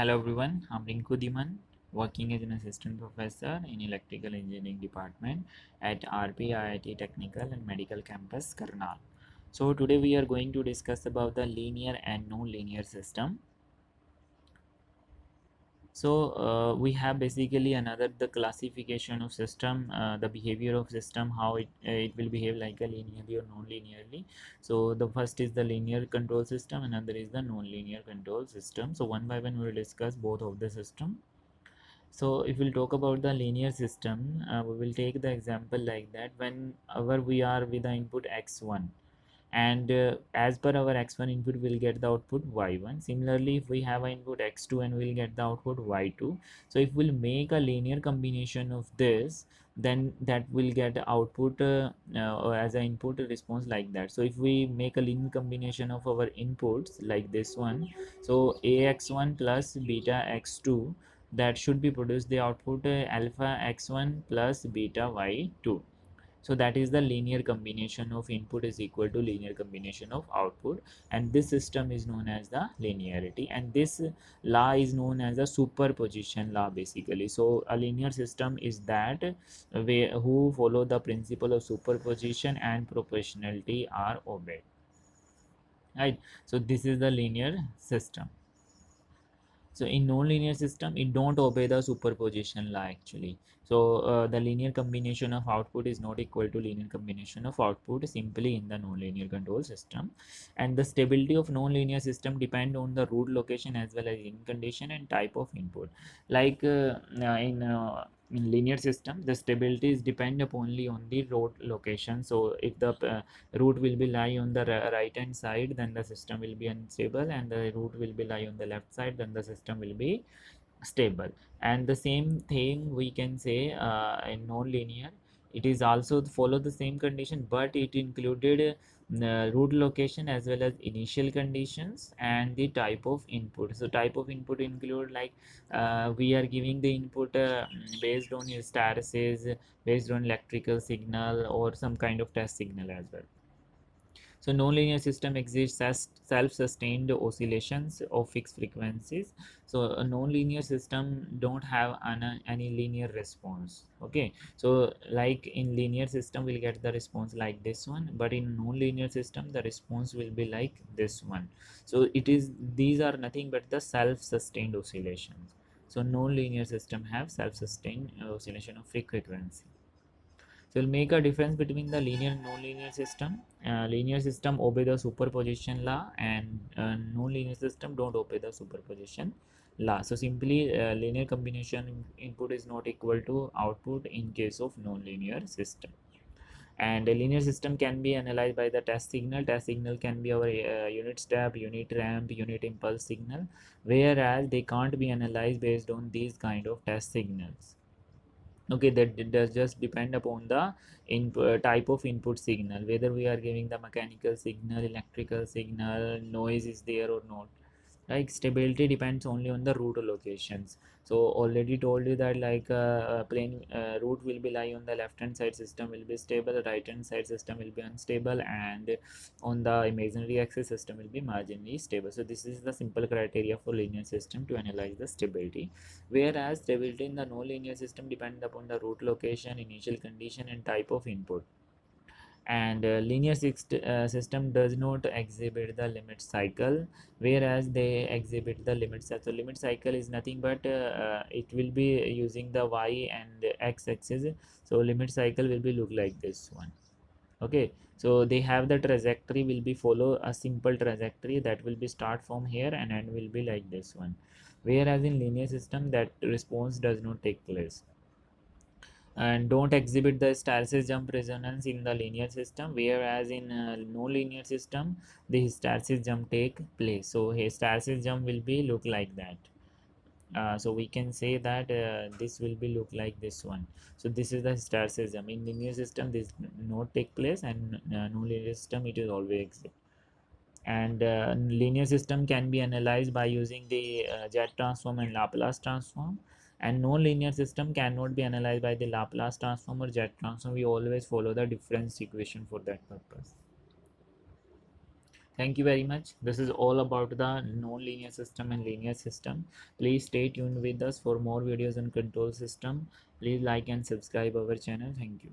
Hello everyone, I'm Rinku Diman, working as an assistant professor in electrical engineering department at RP IIT Technical and Medical Campus, Karnal. So today we are going to discuss about the linear and non-linear system. So we have basically another the classification of system, the behavior of system, how it will behave like a linearly or non-linearly. So the first is the linear control system, another is the non-linear control system. So one by one we will discuss both of the system. So if we'll talk about the linear system, we will take the example like that whenever we are with the input x1, and as per our x1 input we'll get the output y1. Similarly, if we have an input x2 and we'll get the output y2. So if we'll make a linear combination of this, then that will get output as an input response like that. So if we make a linear combination of our inputs like this one, so ax1 plus beta x2, that should be produced the output alpha x1 plus beta y2. So that is the linear combination of input is equal to linear combination of output, and this system is known as the linearity, and this law is known as the superposition law basically. So a linear system is that who follow the principle of superposition and proportionality are obeyed, right? So this is the linear system. So in non-linear system, it don't obey the superposition law actually. So the linear combination of output is not equal to linear combination of output simply in the non-linear control system. And the stability of non-linear system depend on the root location as well as in condition and type of input. Like in linear system, the stability is depend upon only on the root location. So if the root will be lie on the right hand side, then the system will be unstable, and the root will be lie on the left side, then the system will be stable. And the same thing we can say in non-linear, it is also follow the same condition, but it included root location as well as initial conditions and the type of input. So type of input include like we are giving the input based on hysteresis, based on electrical signal or some kind of test signal as well. So nonlinear system exists as self-sustained oscillations of fixed frequencies. So a nonlinear system don't have any linear response. Okay, so like in linear system we'll get the response like this one, but in nonlinear system the response will be like this one. So it is, these are nothing but the self-sustained oscillations. So nonlinear system have self-sustained oscillation of fixed frequency. So we'll make a difference between the linear and non-linear system. Linear system obey the superposition law, and non-linear system don't obey the superposition law. So simply linear combination input is not equal to output in case of non-linear system. And a linear system can be analyzed by the test signal. Test signal can be our unit step, unit ramp, unit impulse signal, whereas they can't be analyzed based on these kind of test signals. Okay, that it does just depend upon the input type of input signal, whether we are giving the mechanical signal, electrical signal, noise is there or not. Like stability depends only on the root locations. So already told you that like plane root will be lie on the left hand side, system will be stable, right hand side system will be unstable, and on the imaginary axis system will be marginally stable. So this is the simple criteria for linear system to analyze the stability, whereas stability in the non-linear system depends upon the root location, initial condition, and type of input. And linear system does not exhibit the limit cycle, whereas they exhibit the limit cycle. So limit cycle is nothing but it will be using the y and x axis. So limit cycle will be look like this one. Okay, so they have the trajectory will be follow a simple trajectory that will be start from here and end will be like this one, whereas in linear system that response does not take place, and don't exhibit the hysteresis jump resonance in the linear system, whereas in no linear system the hysteresis jump take place. So hysteresis jump will be look like that. So we can say that this will be look like this one. So this is the hysteresis jump. In linear system this not take place, and no linear system it is always exist. And linear system can be analyzed by using the Z transform and Laplace transform, and non-linear system cannot be analyzed by the Laplace transform or Z transform. We always follow the difference equation for that purpose. Thank you very much. This is all about the non-linear system and linear system. Please stay tuned with us for more videos on control system. Please like and subscribe our channel. Thank you.